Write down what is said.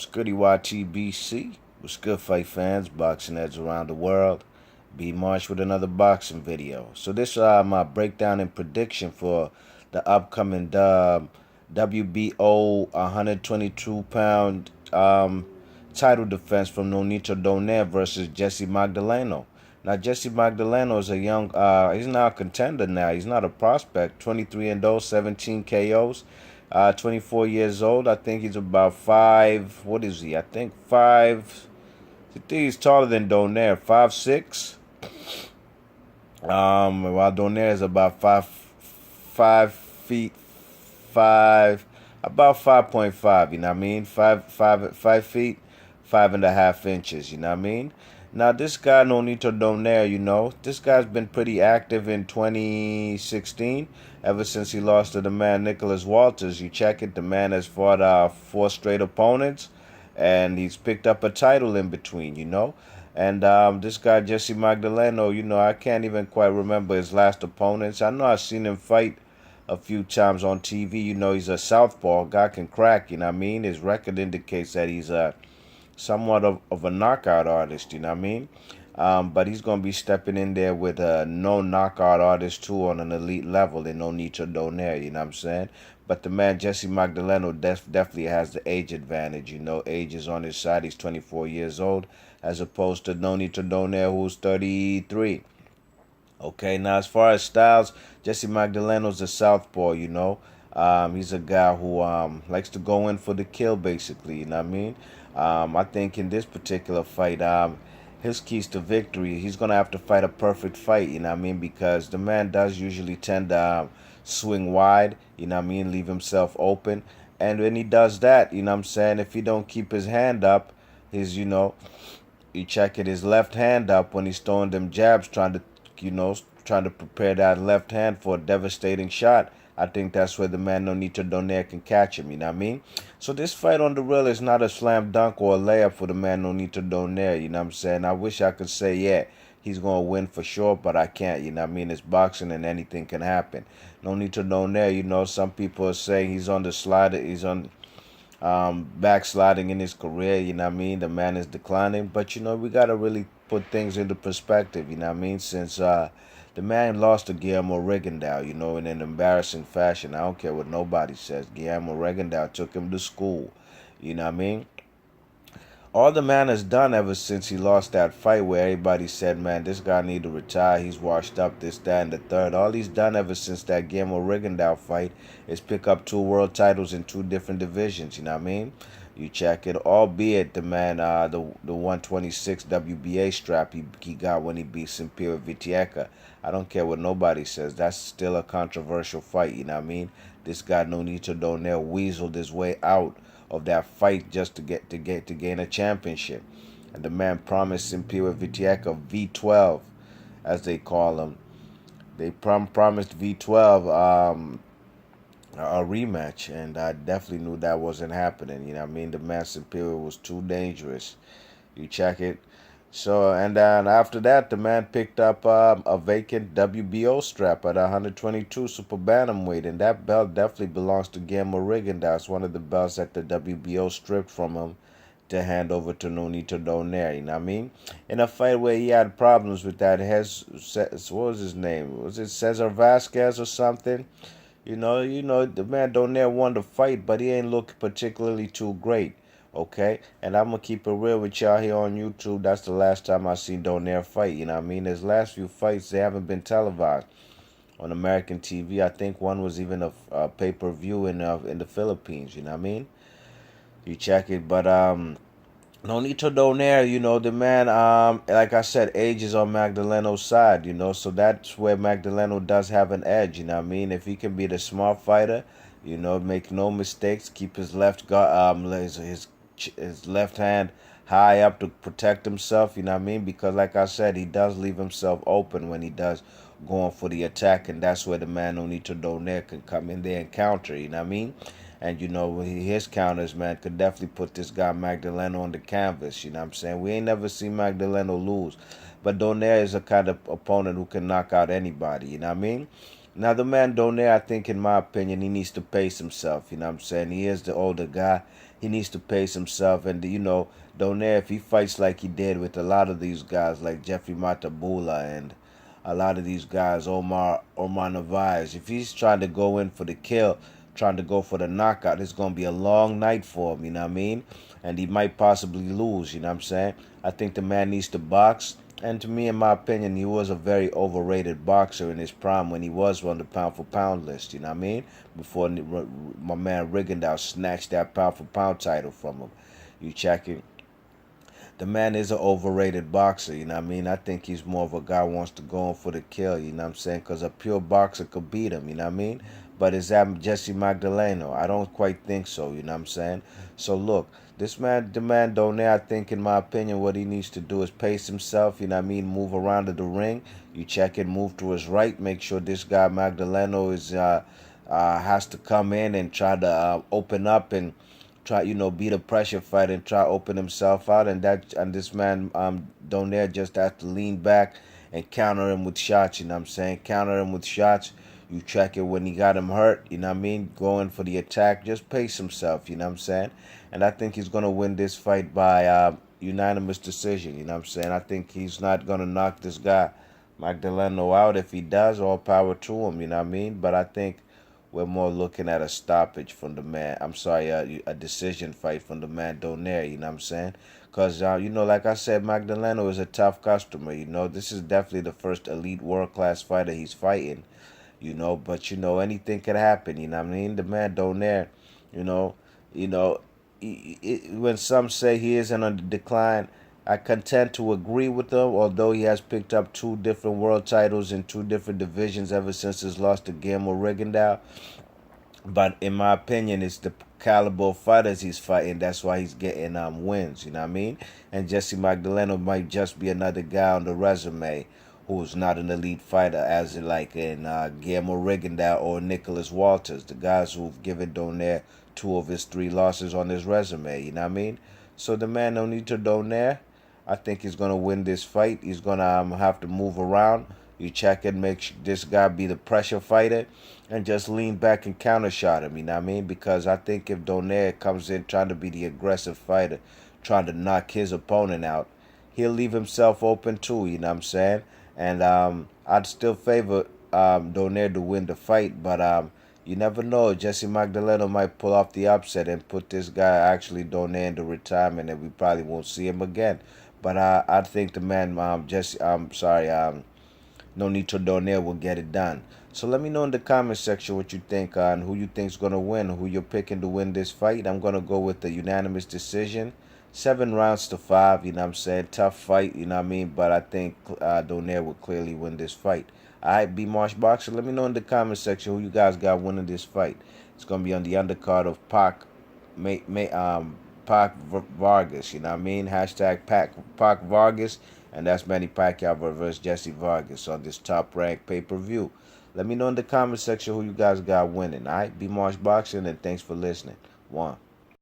It's Goody YTBC. What's good, fight fans, boxing heads around the world? B March with another boxing video. So this my breakdown and prediction for the upcoming WBO 122-pound title defense from Nonito Donaire versus Jessie Magdaleno. Now Jessie Magdaleno is a young, he's not a contender now. He's not a prospect. 23-0, 17 KOs. 24 years old. I think he's about five. What is he? I think five. I think he's taller than Donaire. 5'6". While Donaire is about 5 feet 5, about 5.5. You know what I mean? 5 feet 5.5 inches. You know what I mean? Now this guy Nonito Donaire, this guy's been pretty active in 2016. Ever since he lost to the man Nicholas Walters. You check it, the man has fought 4 straight opponents, and he's picked up a title in between. And this guy Jessie Magdaleno, I can't even quite remember his last opponents. I know I've seen him fight a few times on TV. He's a southpaw. Guy can crack. You know what I mean? His record indicates that he's somewhat of a knockout artist. You know what I mean? But he's going to be stepping in there with a no knockout artist too on an elite level in Nonito Donaire, you know what I'm saying? But the man Jessie Magdaleno definitely has the age advantage. Age is on his side. He's 24 years old as opposed to Nonito Donaire, who's 33. Okay, now as far as styles, Jessie Magdaleno's a southpaw, He's a guy who likes to go in for the kill, basically, you know what I mean? I think in this particular fight, his keys to victory, he's going to have to fight a perfect fight, you know what I mean? Because the man does usually tend to swing wide, you know what I mean? Leave himself open. And when he does that, you know what I'm saying? If he don't keep his hand up, you check it, his left hand up when he's throwing them jabs, trying to prepare that left hand for a devastating shot. I think that's where the man Nonito Donaire can catch him, you know what I mean? So this fight on the real is not a slam dunk or a layup for the man Nonito Donaire, you know what I'm saying? I wish I could say, yeah, he's going to win for sure, but I can't, you know what I mean? It's boxing and anything can happen. Nonito Donaire, some people are saying he's on the slide, he's on backsliding in his career, you know what I mean? The man is declining, but, we got to really put things into perspective, you know what I mean? Since the man lost to Guillermo Rigondeaux, in an embarrassing fashion. I don't care what nobody says. Guillermo Rigondeaux took him to school. You know what I mean? All the man has done ever since he lost that fight where everybody said, man, this guy need to retire. He's washed up, this, that, and the third. All he's done ever since that Guillermo Rigondeaux fight is pick up 2 world titles in 2 different divisions. You know what I mean? You check it, albeit the man, the 126 WBA strap he got when he beat Simpiera Vitieka. I don't care what nobody says. That's still a controversial fight, you know what I mean? This guy Nonito Donaire weaseled his way out of that fight just to gain a championship. And the man promised Simpiera Vitieka V12, as they call him. They promised V12 a rematch, and I definitely knew that wasn't happening. You know what I mean? The man Superior was too dangerous. You check it. So, and then after that, the man picked up a vacant WBO strap at 122 super bantamweight, and that belt definitely belongs to Guillermo Rigondeaux. It's one of the belts that the WBO stripped from him to hand over to Nonito Donaire, you know what I mean? In a fight where he had problems with that, what was his name? Was it Cesar Vasquez or something? The man Donaire won the fight, but he ain't look particularly too great, okay? And I'm going to keep it real with y'all here on YouTube. That's the last time I seen Donaire fight, you know what I mean? His last few fights, they haven't been televised on American TV. I think one was even a pay-per-view in the Philippines, you know what I mean? You check it, but Nonito Donaire, the man, like I said, age is on Magdeleno's side, so that's where Magdeleno does have an edge, you know what I mean? If he can be the smart fighter, make no mistakes, keep his left his left hand high up to protect himself, you know what I mean? Because like I said, he does leave himself open when he does going for the attack, and that's where the man Nonito Donaire can come in there and counter, you know what I mean? And, his counters, man, could definitely put this guy Magdeleno on the canvas, you know what I'm saying? We ain't never seen Magdeleno lose. But Donaire is a kind of opponent who can knock out anybody, you know what I mean? Now, the man Donaire, I think, in my opinion, he needs to pace himself. You know what I'm saying? He is the older guy. He needs to pace himself. And, Donaire, if he fights like he did with a lot of these guys, like Jeffrey Matabula and a lot of these guys, Omar Narvaez, if he's trying to go in for the kill, trying to go for the knockout, it's going to be a long night for him, you know what I mean? And he might possibly lose, you know what I'm saying? I think the man needs to box. And to me, in my opinion, he was a very overrated boxer in his prime when he was on the pound for pound list, you know what I mean? Before my man Rigondeaux snatched that pound for pound title from him. You check it. The man is an overrated boxer, you know what I mean? I think he's more of a guy who wants to go in for the kill, you know what I'm saying? Because a pure boxer could beat him, you know what I mean? But is that Jessie Magdaleno? I don't quite think so, you know what I'm saying? So look, the man Donaire, I think, in my opinion, what he needs to do is pace himself, you know what I mean? Move around to the ring. You check it, move to his right. Make sure this guy Magdeleno has to come in and try to open up and try, be the pressure fighter and try to open himself out. And this man Donaire just has to lean back and counter him with shots, you know what I'm saying? Counter him with shots. You check it when he got him hurt, you know what I mean? Going for the attack. Just pace himself, you know what I'm saying? And I think he's going to win this fight by unanimous decision, you know what I'm saying? I think he's not going to knock this guy Magdeleno out. If he does, all power to him, you know what I mean? But I think we're more looking at a stoppage from the man. I'm sorry, a decision fight from the man Donaire, you know what I'm saying? Because, like I said, Magdeleno is a tough customer, you know. This is definitely the first elite world-class fighter he's fighting, you know. But, anything could happen, you know what I mean? The man Donaire, you know, you know, when some say he isn't on the decline, I contend to agree with them, although he has picked up 2 different world titles in 2 different divisions ever since his loss to Guillermo Rigondeaux. But in my opinion, it's the caliber of fighters he's fighting. That's why he's getting wins, you know what I mean? And Jessie Magdaleno might just be another guy on the resume who's not an elite fighter, as in like in Guillermo Rigondeaux or Nicholas Walters, the guys who've given Donaire 2 of his 3 losses on his resume, you know what I mean? So the man Nonito Donaire, I think he's going to win this fight. He's going to have to move around. You check and make this guy be the pressure fighter and just lean back and counter shot him, you know what I mean? Because I think if Donaire comes in trying to be the aggressive fighter, trying to knock his opponent out, he'll leave himself open too, you know what I'm saying? And I'd still favor Donaire to win the fight, but you never know. Jessie Magdaleno might pull off the upset and put this guy, actually Donaire, into retirement, and we probably won't see him again. But I think the man, Nonito Donaire will get it done. So let me know in the comment section what you think and who you think's going to win, who you're picking to win this fight. I'm going to go with the unanimous decision. 7 rounds to 5, you know what I'm saying? Tough fight, you know what I mean? But I think Donaire will clearly win this fight. Alright, B Marsh Boxer, let me know in the comment section who you guys got winning this fight. It's going to be on the undercard of Pac Vargas, you know what I mean? Hashtag Pac Vargas. And that's Manny Pacquiao versus Jessie Vargas on this top-ranked pay-per-view. Let me know in the comment section who you guys got winning, alright? B Marsh Boxing, and thanks for listening. 1.